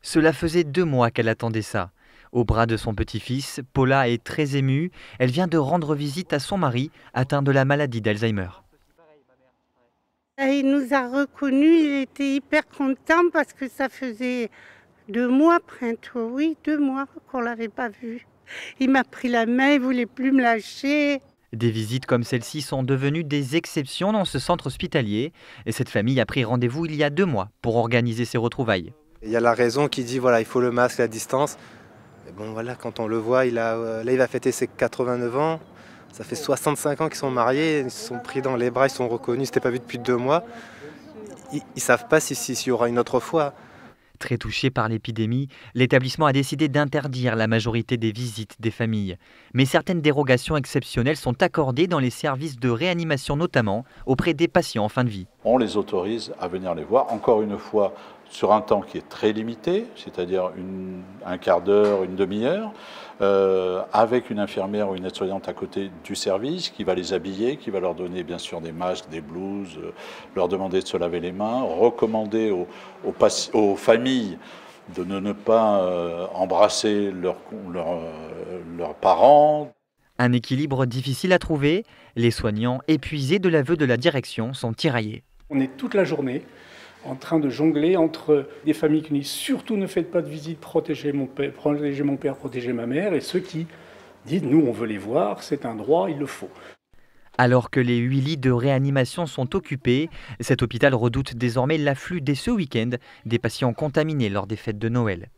Cela faisait 2 mois qu'elle attendait ça. Au bras de son petit-fils, Paula est très émue. Elle vient de rendre visite à son mari, atteint de la maladie d'Alzheimer. Il nous a reconnus, il était hyper content parce que ça faisait 2 mois, bientôt, oui, 2 mois qu'on ne l'avait pas vu. Il m'a pris la main, il ne voulait plus me lâcher. Des visites comme celle-ci sont devenues des exceptions dans ce centre hospitalier. Et cette famille a pris rendez-vous il y a 2 mois pour organiser ses retrouvailles. Il y a la raison qui dit voilà, il faut le masque, la distance. Et bon voilà, quand on le voit, là il va fêter ses 89 ans. Ça fait 65 ans qu'ils sont mariés, ils se sont pris dans les bras, ils sont reconnus, ils s'étaient pas vus depuis 2 mois. Ils savent pas s'il y aura une autre fois. Très touché par l'épidémie, l'établissement a décidé d'interdire la majorité des visites des familles. Mais certaines dérogations exceptionnelles sont accordées dans les services de réanimation, notamment auprès des patients en fin de vie. On les autorise à venir les voir, encore une fois, sur un temps qui est très limité, c'est-à-dire un quart d'heure, une demi-heure, avec une infirmière ou une aide-soignante à côté du service qui va les habiller, qui va leur donner bien sûr des masques, des blouses, leur demander de se laver les mains, recommander aux familles de ne pas embrasser leurs parents. Un équilibre difficile à trouver. Les soignants, épuisés de l'aveu de la direction, sont tiraillés. On est toute la journée en train de jongler entre des familles qui disent surtout ne faites pas de visite, protégez mon père, protégez ma mère, et ceux qui disent nous on veut les voir, c'est un droit, il le faut. Alors que les 8 lits de réanimation sont occupés, cet hôpital redoute désormais l'afflux dès ce week-end des patients contaminés lors des fêtes de Noël.